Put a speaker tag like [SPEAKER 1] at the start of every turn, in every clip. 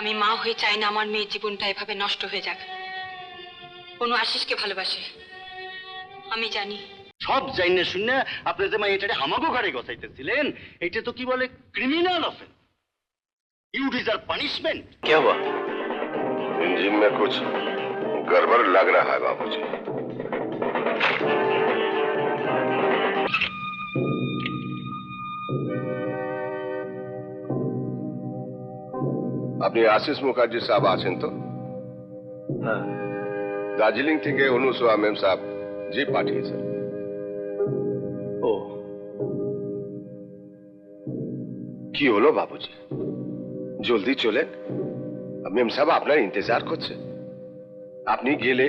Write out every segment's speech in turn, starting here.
[SPEAKER 1] আমি মা হয়ে চাই না আমার মেয়ের জীবনটা এভাবে নষ্ট হয়ে যাক। কোনো আশিসকে ভালোবাসে, আমি জানি।
[SPEAKER 2] সব জাইনে শুনে আপনি যে এটারে আমাগো গাড়ি গছাইতেছিলেন, এটা তো কি বলে criminal offence. You deserve punishment.
[SPEAKER 3] क्या हुआ? इंजन में कुछ गड़बड़ लग रहा है बाबूजी। আপনি আশিস মুখার্জি সাহেব আছেন তো?
[SPEAKER 4] হ্যাঁ।
[SPEAKER 3] দার্জিলিং থেকে অনুসোয়া মেম সাহেব জিপ পাঠিয়েছেন।
[SPEAKER 4] ও,
[SPEAKER 3] কি হলো বাবুজি, জলদি চলেন, মেম সাহেব আপনার ইন্তজার করছে। আপনি গেলে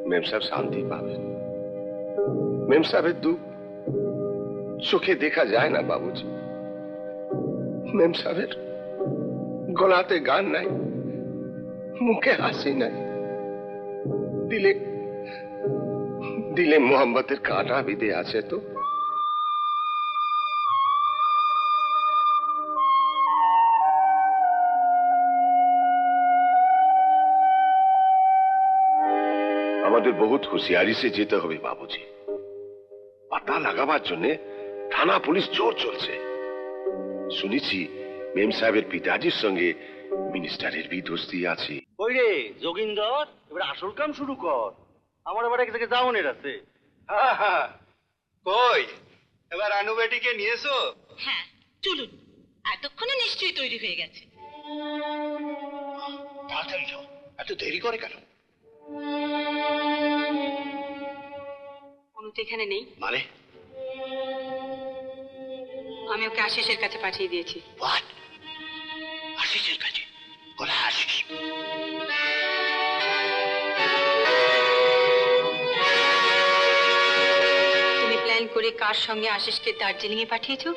[SPEAKER 3] মেম সাহেব শান্তি পাবেন। মেম সাহেবের দুঃখ চোখে দেখা যায় না বাবুজি। মেম সাহেবের গলাতে গান নাই, মুখে হাসি নাই, দিলে দিলে মোহাম্মতের কাঁটা বিঁধে আছে তো। আমাদের বহুত হুঁশিয়ারি সে যেতে হবে বাবুজি। পাতা লাগাবার জন্য থানা পুলিশ জোর চলছে। শুনেছি মেম সাহেবের পিতাজির সঙ্গে মিনিস্টারের বি দোস্তি আছে।
[SPEAKER 2] ওই রে যোগিন্দর, এবার আসল কাম শুরু কর। আমার আবার এক জায়গায় যাওনের আছে।
[SPEAKER 5] হ্যাঁ হ্যাঁ, কই এবার আনু বেটিকে নিয়েছো?
[SPEAKER 1] হ্যাঁ, চলুন, এতক্ষণে নিশ্চয়ই তৈরি হয়ে গেছে।
[SPEAKER 5] তাড়াতাড়ি যাও, এত দেরি করে কেন?
[SPEAKER 1] অনু তো এখানে নেই।
[SPEAKER 5] মানে
[SPEAKER 1] আমি ওকে আশিসের কাছে পাঠিয়ে দিয়েছি।
[SPEAKER 5] হোয়াট? আশিসের কাছে? কোথায় আশিস?
[SPEAKER 1] তুমি প্ল্যান করে কার সঙ্গে আশিসকে দার্জিলিং এ পাঠিয়েছো?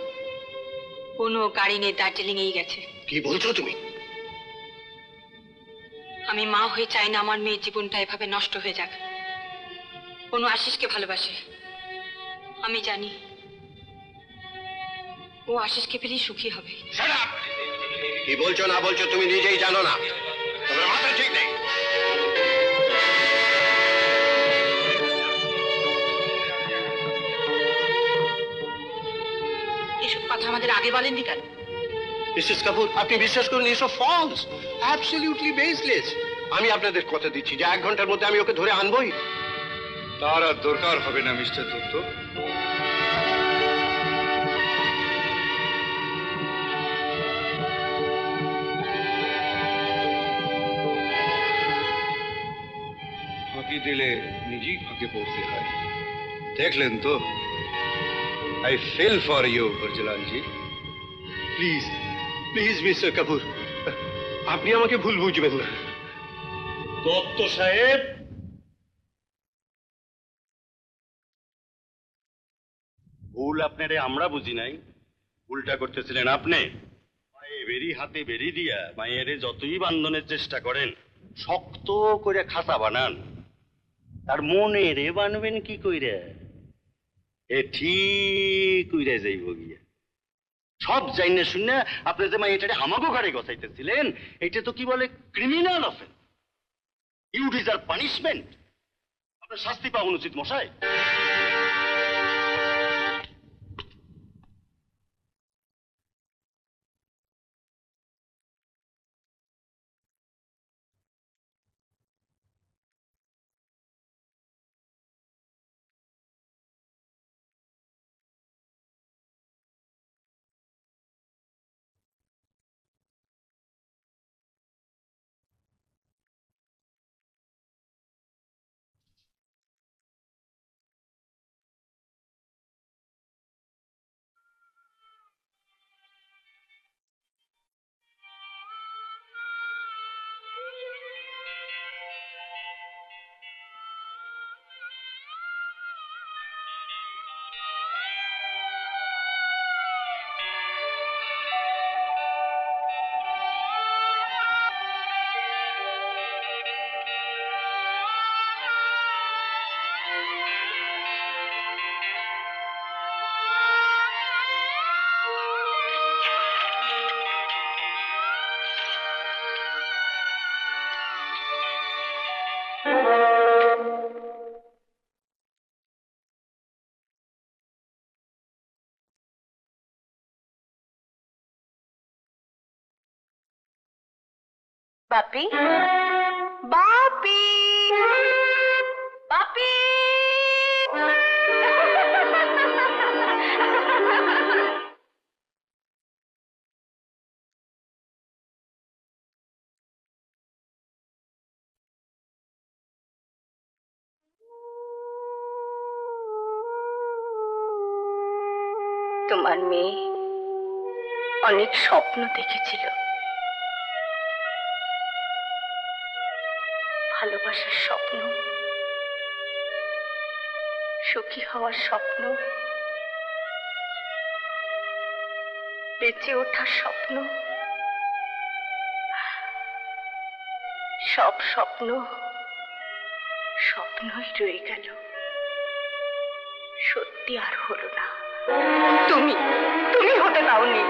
[SPEAKER 1] কোনো গাড়ি নিয়ে দার্জিলিং এই গেছে।
[SPEAKER 5] কি বলছো তুমি?
[SPEAKER 1] আমি মা হয়ে চাই না আমার মেয়ের জীবনটা এভাবে নষ্ট হয়ে যাক। কোনো আশিসকে ভালোবাসে, আমি জানি। ও আশিসকে পেলেই সুখী হবে।
[SPEAKER 5] Shut up! কি বলছো না বলছো তুমি নিজেই জানো না। তোমার মাথা ঠিক নেই।
[SPEAKER 1] এসব কথা আমাদের আগে বলেননি কেন?
[SPEAKER 5] মিসেস কাপুর, আপনি বিশ্বাস করুন এসব ফলস, অ্যাবসলিউটলি বেসলেস। আমি আপনাদের কথা দিচ্ছি যে 1 ঘন্টার মধ্যে আমি ওকে ধরে আনবই।
[SPEAKER 6] তার আর দরকার হবে না মিস্টার দত্ত। ফাঁকি দিলে নিজেই ফাঁকে পড়তে হয়, দেখলেন তো? I feel for you Brijlalji.
[SPEAKER 5] Please please mister Kapoor, আপনি আমাকে ভুল বুঝবেন না।
[SPEAKER 2] দত্ত সাহেব, ভুল আপনারে আমরা বুঝি নাই, উল্টা করতেছিলেন আপনি। পায়ে বেরি হাতে বেরি দিয়া মায়েরে যতই বান্ধনের চেষ্টা করেন, শক্ত করে খাঁচা বানান, তার মনে রে বানবেন কি কইরে? এ ঠিক কইরে যাইব গিয়া। সব জাইনে শুনে আপনি যে এটারে আমাগো গাড়ি গছাইতেছিলেন, এটা তো কি বলে criminal offence. You deserve punishment. আপনার শাস্তি পাওয়া উচিত মশাই।
[SPEAKER 7] বাপি, বাপি, বাপি। তোমার মেয়ে অনেক স্বপ্ন দেখেছিল, ভালোবাসার স্বপ্ন, সুখী হওয়ার স্বপ্ন, বেঁচে ওঠার স্বপ্ন, সব স্বপ্ন স্বপ্নই রয়ে গেল, সত্যি আর হলো না। তুমি তুমি হতে দাওনি।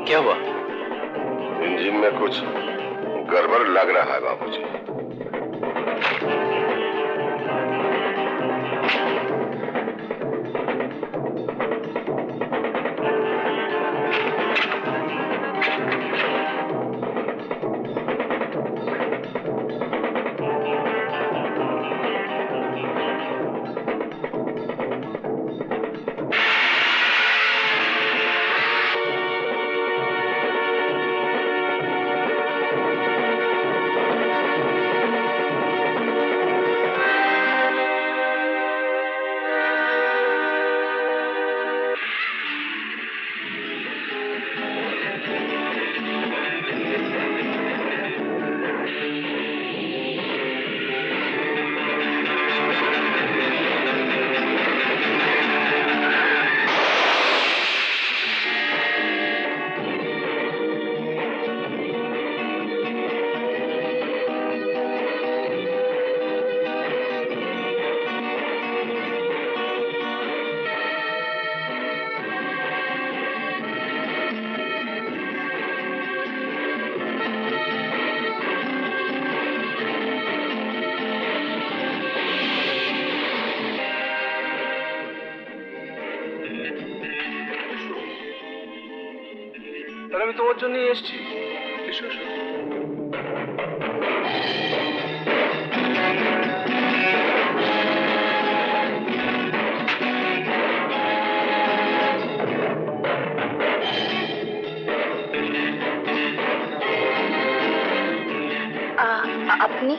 [SPEAKER 4] क्या हुआ?
[SPEAKER 3] इंजन में कुछ गड़बड़ लग रहा है बाबूजी।
[SPEAKER 4] তাহলে আমি তোমার জন্যই এসেছি। এসো এসো।
[SPEAKER 7] আপনি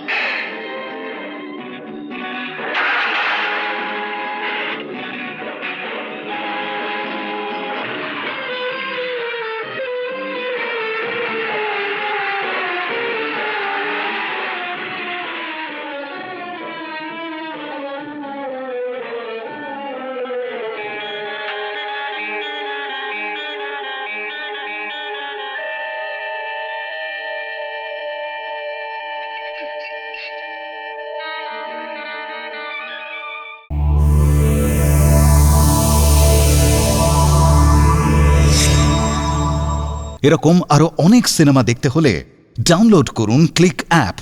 [SPEAKER 8] এরকম আরো অনেক সিনেমা দেখতে হলে ডাউনলোড করুন ক্লিক অ্যাপ।